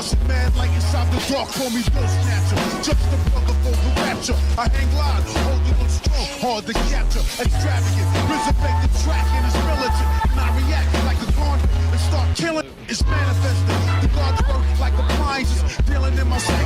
Flashing mad like inside the dark, call me Bill Snatcher. Just the brother for the rapture. I hang live, holding on strong, hard to capture. Extravagant, resurrect the track and it's militant. And I react like a gauntlet and start killing. It's manifesting. The God's work like appliances, dealing in my psyche.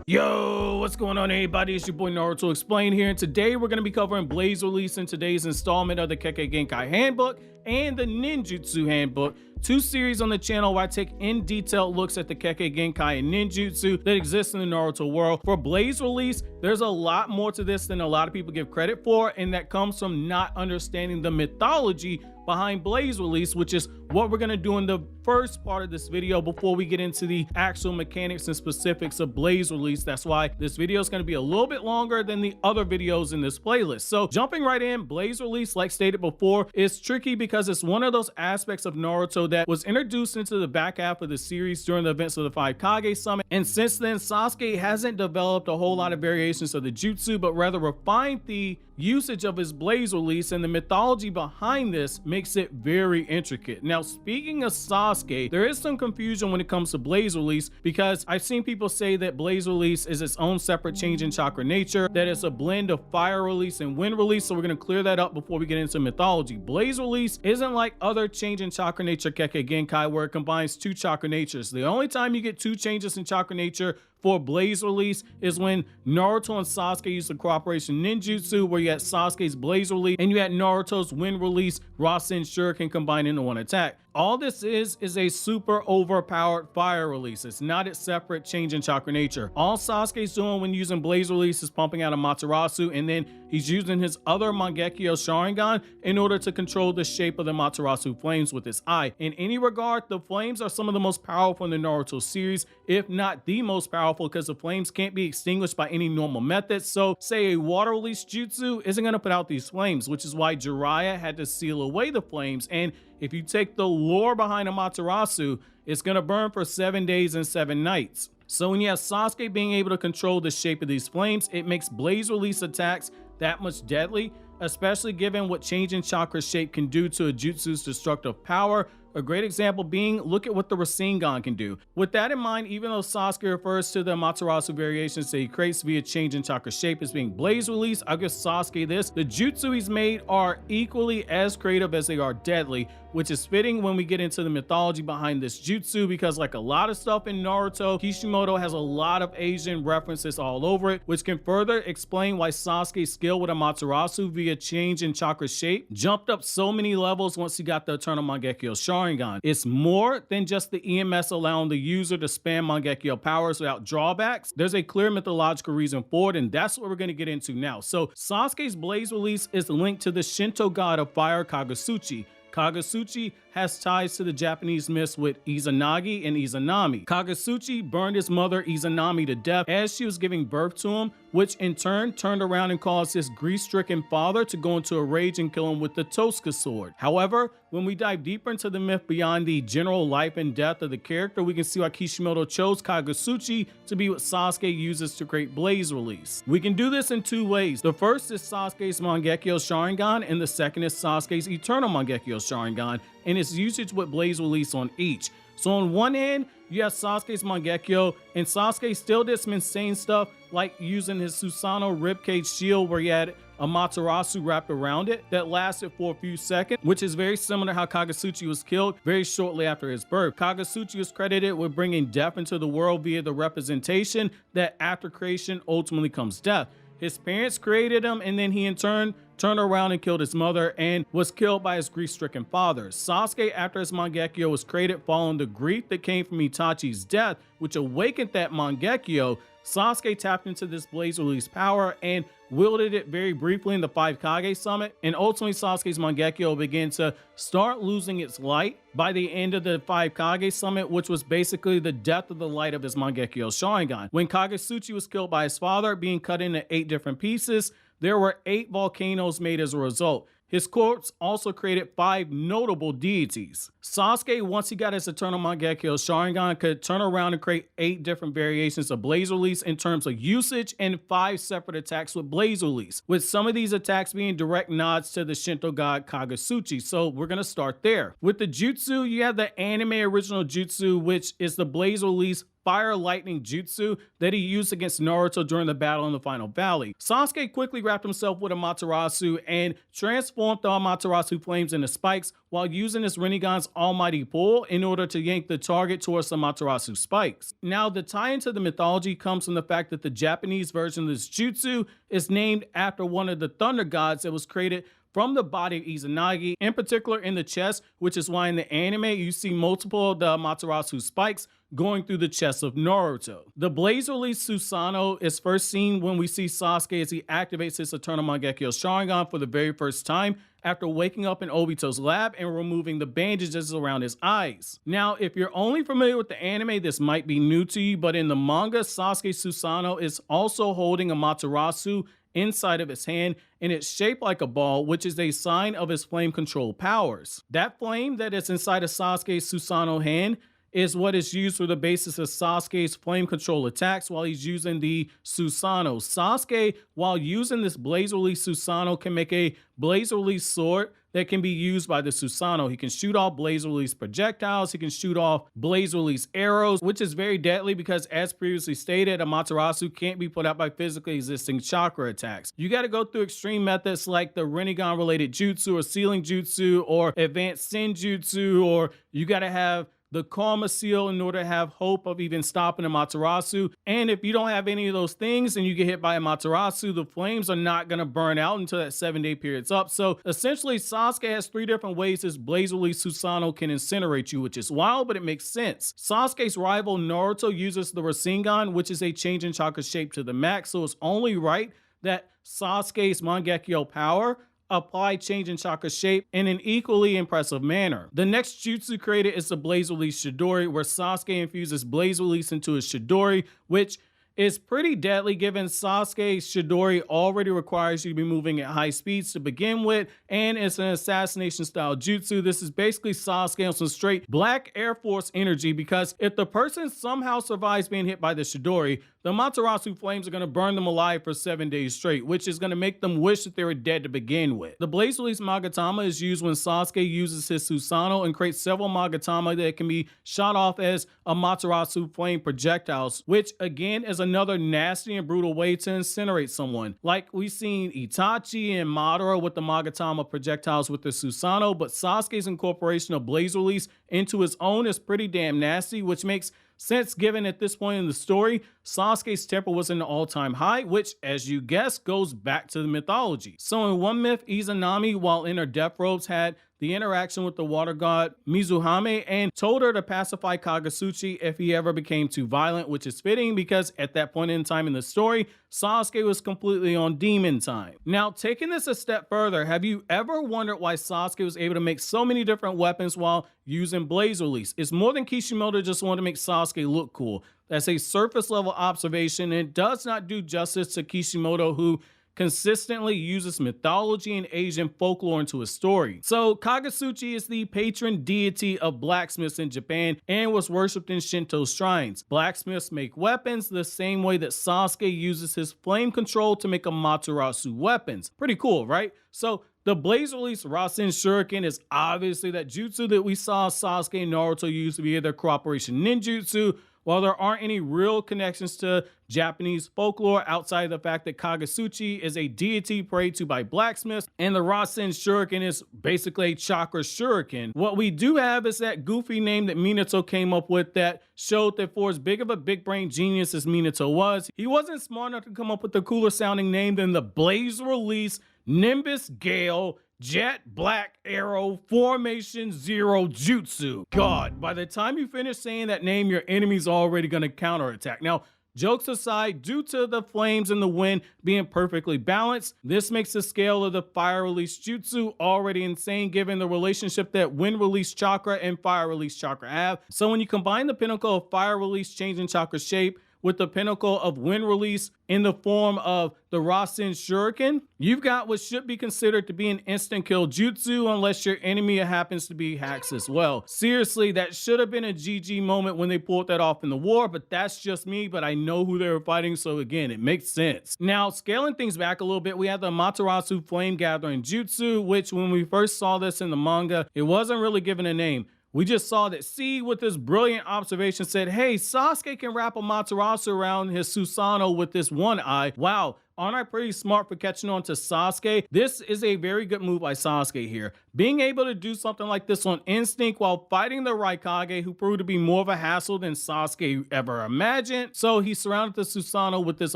Yo, what's going on everybody? It's your boy Naruto Explain here, and today we're going to be covering Blaze release in today's installment of the Kekkei Genkai Handbook and the Ninjutsu Handbook, two series on the channel where I take in detailed looks at the Kekkei Genkai and Ninjutsu that exist in the Naruto world. For Blaze release, there's a lot more to this than a lot of people give credit for, and that comes from not understanding the mythology behind Blaze release, which is what we're going to do in the first part of this video before we get into the actual mechanics and specifics of Blaze release. That's why this video is going to be a little bit longer than the other videos in this playlist. So jumping right in, Blaze release, like stated before, is tricky because it's one of those aspects of Naruto that was introduced into the back half of the series during the events of the 5 Kage Summit, and since then Sasuke hasn't developed a whole lot of variations of the jutsu, but rather refined the usage of his Blaze release, and the mythology behind this makes it very intricate. Now, speaking of Sasuke, there is some confusion when it comes to Blaze release, because I've seen people say that Blaze release is its own separate change in chakra nature, that it's a blend of fire release and wind release. So we're going to clear that up before we get into mythology. Blaze release isn't like other change in chakra nature Kekkei Genkai where it combines two chakra natures. The only time you get two changes in chakra nature for Blaze release is when Naruto and Sasuke use the cooperation ninjutsu, where you had Sasuke's Blaze release and you had Naruto's wind release, Rasen Shuriken combined into one attack. All this is a super overpowered fire release. It's not its separate change in chakra nature. All Sasuke's doing when using Blaze release is pumping out a Materasu, and then he's using his other Mangekyo Sharingan in order to control the shape of the Materasu flames with his eye. In any regard, the flames are some of the most powerful in the Naruto series, if not the most powerful, because the flames can't be extinguished by any normal method. So say a water release jutsu isn't going to put out these flames, which is why Jiraiya had to seal away the flames. And if you take the lore behind Amaterasu, it's going to burn for 7 days and 7 nights. So when you have Sasuke being able to control the shape of these flames, it makes Blaze release attacks that much deadly, especially given what changing chakra shape can do to a jutsu's destructive power. A great example being, look at what the Rasengan can do. With that in mind, even though Sasuke refers to the Amaterasu variations that he creates via change in chakra shape as being Blaze release, I'll give Sasuke this: the jutsu he's made are equally as creative as they are deadly, which is fitting when we get into the mythology behind this jutsu, because like a lot of stuff in Naruto, Kishimoto has a lot of Asian references all over it, which can further explain why Sasuke's skill with Amaterasu via change in chakra shape jumped up so many levels once he got the Eternal Mangekyo Sharingan. It's more than just the EMS allowing the user to spam Mangekyo powers without drawbacks. There's a clear mythological reason for it, and that's what we're going to get into now. So Sasuke's Blaze release is linked to the Shinto god of fire, Kagasuchi. Kagasuchi has ties to the Japanese myths with Izanagi and Izanami. Kagasuchi burned his mother Izanami to death as she was giving birth to him, which in turn turned around and caused his grief-stricken father to go into a rage and kill him with the Tosuka sword. However, when we dive deeper into the myth beyond the general life and death of the character, we can see why Kishimoto chose Kagasuchi to be what Sasuke uses to create Blaze release. We can do this in two ways. The first is Sasuke's Mangekyo Sharingan, and the second is Sasuke's Eternal Mangekyo Sharingan, and its usage with Blaze release on each. So on one end, you have Sasuke's Mangekyo, and Sasuke still did some insane stuff like using his Susanoo ribcage shield where he had Amaterasu wrapped around it that lasted for a few seconds, which is very similar to how Kagasuchi was killed very shortly after his birth. Kagasuchi was credited with bringing death into the world via the representation that after creation ultimately comes death. His parents created him, and then he in turn turned around and killed his mother and was killed by his grief-stricken father. Sasuke, after his Mangekyo was created following the grief that came from Itachi's death, which awakened that Mangekyo, Sasuke tapped into this Blaze release power and wielded it very briefly in the 5 Kage Summit, and ultimately Sasuke's Mangekyo began to start losing its light by the end of the 5 Kage Summit, which was basically the death of the light of his Mangekyo Sharingan. When Kagasuchi was killed by his father, being cut into 8 different pieces, there were 8 volcanoes made as a result. His corpse also created 5 notable deities. Sasuke, once he got his Eternal Mangekyo Sharingan, could turn around and create 8 different variations of Blaze Release in terms of usage and 5 separate attacks with Blaze Release, with some of these attacks being direct nods to the Shinto god Kagasuchi. So we're going to start there. With the Jutsu, you have the anime original Jutsu, which is the Blaze Release Fire Lightning Jutsu that he used against Naruto during the battle in the Final Valley. Sasuke quickly wrapped himself with Amaterasu and transformed the Amaterasu flames into spikes while using his Rinnegan's almighty pull in order to yank the target towards the Amaterasu spikes. Now, the tie into the mythology comes from the fact that the Japanese version of this jutsu is named after one of the thunder gods that was created from the body of Izanagi, in particular in the chest, which is why in the anime you see multiple of the Amaterasu spikes going through the chest of Naruto. The Blaze Release Susanoo is first seen when we see Sasuke as he activates his Eternal Mangekyo Sharingan for the very first time after waking up in Obito's lab and removing the bandages around his eyes. Now, if you're only familiar with the anime, this might be new to you, but in the manga, Sasuke Susanoo is also holding Amaterasu inside of his hand, and it's shaped like a ball, which is a sign of his flame control powers. That flame that is inside of Sasuke's Susanoo hand is what is used for the basis of Sasuke's flame control attacks while he's using the Susanoo. Sasuke, while using this Blaze Release Susanoo, can make a Blaze Release sword that can be used by the Susanoo. He can shoot off Blaze Release projectiles, he can shoot off Blaze Release arrows, which is very deadly because, as previously stated, Amaterasu can't be put out by physically existing chakra attacks. You got to go through extreme methods like the rinnegan related jutsu or sealing jutsu or advanced senjutsu, or you got to have the Karma Seal in order to have hope of even stopping Amaterasu. And if you don't have any of those things and you get hit by Amaterasu, the flames are not going to burn out until that 7-day period's up. So essentially, Sasuke has 3 different ways his Blaze Release Susanoo can incinerate you, which is wild, but it makes sense. Sasuke's rival Naruto uses the Rasengan, which is a change in chakra shape to the max, so it's only right that Sasuke's Mangekyo power apply change in chakra shape in an equally impressive manner. The next jutsu created is the Blaze Release Chidori, where Sasuke infuses Blaze Release into his Chidori, which is pretty deadly given Sasuke's Chidori already requires you to be moving at high speeds to begin with, and it's an assassination style jutsu. This is basically Sasuke on some straight Black Air Force energy, because if the person somehow survives being hit by the Chidori, the Amaterasu flames are going to burn them alive for 7 days straight, which is going to make them wish that they were dead to begin with. The Blaze Release Magatama is used when Sasuke uses his Susanoo and creates several Magatama that can be shot off as Amaterasu flame projectiles, which again is another nasty and brutal way to incinerate someone. Like we've seen Itachi and Madara with the Magatama projectiles with the Susanoo, but Sasuke's incorporation of Blaze Release into his own is pretty damn nasty, which makes sense given at this point in the story, Sasuke's temper was in an all-time high, which, as you guessed, goes back to the mythology. So in one myth, Izanami, while in her death robes, had the interaction with the water god Mizuhame and told her to pacify Kagasuchi if he ever became too violent, which is fitting because at that point in time in the story, Sasuke was completely on demon time. Now, taking this a step further, have you ever wondered why Sasuke was able to make so many different weapons while using Blaze Release? It's more than Kishimoto just wanted to make Sasuke look cool. That's a surface level observation, and it does not do justice to Kishimoto, who consistently uses mythology and Asian folklore into his story. So Kagasuchi is the patron deity of blacksmiths in Japan and was worshipped in Shinto shrines. Blacksmiths make weapons the same way that Sasuke uses his flame control to make Amaterasu weapons. Pretty cool, right? So the Blaze Release Rasen Shuriken is obviously that jutsu that we saw Sasuke and Naruto use via their cooperation ninjutsu. While there aren't any real connections to Japanese folklore outside of the fact that Kagasuchi is a deity prayed to by blacksmiths and the Rasen Shuriken is basically a chakra shuriken, what we do have is that goofy name that Minato came up with that showed that for as big of a big brain genius as Minato was, he wasn't smart enough to come up with a cooler sounding name than the Blaze Release Nimbus Gale Jet Black Arrow Formation Zero Jutsu. God, by the time you finish saying that name, your enemy's already going to counterattack. Now, jokes aside, due to the flames and the wind being perfectly balanced, this makes the scale of the fire release jutsu already insane given the relationship that wind release chakra and fire release chakra have. So when you combine the pinnacle of fire release changing chakra shape with the pinnacle of wind release in the form of the Rasen Shuriken. You've got what should be considered to be an instant kill jutsu unless your enemy happens to be hacks as well. Seriously, that should have been a GG moment when they pulled that off in the war, but that's just me, but I know who they were fighting, so again, it makes sense. Now, scaling things back a little bit, we have the Amaterasu Flame Gathering Jutsu, which when we first saw this in the manga, it wasn't really given a name. We just saw that C with this brilliant observation said, hey, Sasuke can wrap Amaterasu around his Susanoo with this one eye. Wow, aren't I pretty smart for catching on to Sasuke? This is a very good move by Sasuke here. Being able to do something like this on instinct while fighting the Raikage, who proved to be more of a hassle than Sasuke ever imagined. So he surrounded the Susanoo with this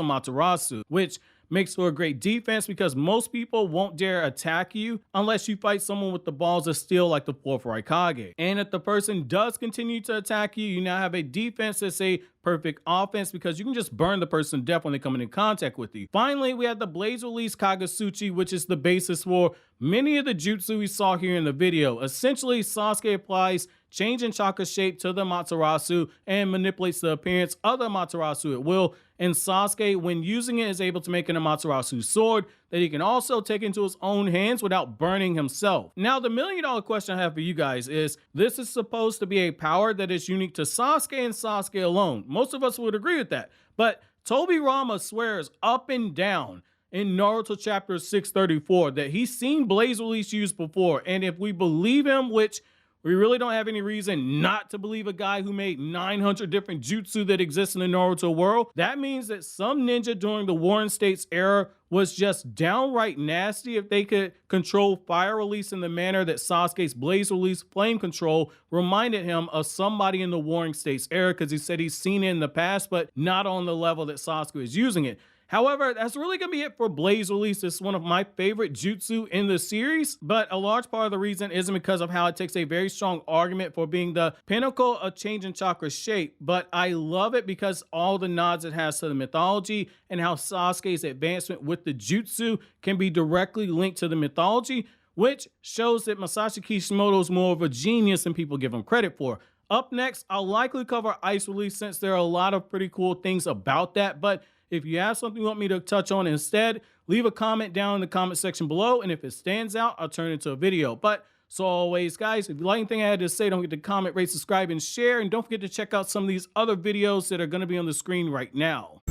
Amaterasu, which makes for a great defense because most people won't dare attack you unless you fight someone with the balls of steel like the 4th Raikage. And if the person does continue to attack you, you now have a defense that's a perfect offense because you can just burn the person to death when they come into contact with you. Finally, we have the Blaze Release Kagasuchi, which is the basis for many of the jutsu we saw here in the video. Essentially, Sasuke applies change in chakra shape to the Amaterasu and manipulates the appearance of the Amaterasu at will. And Sasuke, when using it, is able to make an Amaterasu sword that he can also take into his own hands without burning himself. Now, the $1 million question I have for you guys is, this is supposed to be a power that is unique to Sasuke and Sasuke alone. Most of us would agree with that. But Tobirama swears up and down in Naruto chapter 634 that he's seen Blaze Release used before. And if we believe him, which we really don't have any reason not to believe a guy who made 900 different jutsu that exist in the Naruto world, that means that some ninja during the Warring States era was just downright nasty if they could control fire release in the manner that Sasuke's Blaze Release flame control reminded him of somebody in the Warring States era, because he said he's seen it in the past, but not on the level that Sasuke is using it. However, that's really going to be it for Blaze Release. It's one of my favorite jutsu in the series, but a large part of the reason isn't because of how it takes a very strong argument for being the pinnacle of changing chakra shape, but I love it because all the nods it has to the mythology and how Sasuke's advancement with the jutsu can be directly linked to the mythology, which shows that Masashi Kishimoto is more of a genius than people give him credit for. Up next, I'll likely cover Ice Release since there are a lot of pretty cool things about that, but if you have something you want me to touch on instead, leave a comment down in the comment section below, and if it stands out, I'll turn it into a video. But so always, guys, if you like anything I had to say, don't forget to comment, rate, subscribe, and share, and don't forget to check out some of these other videos that are going to be on the screen right now.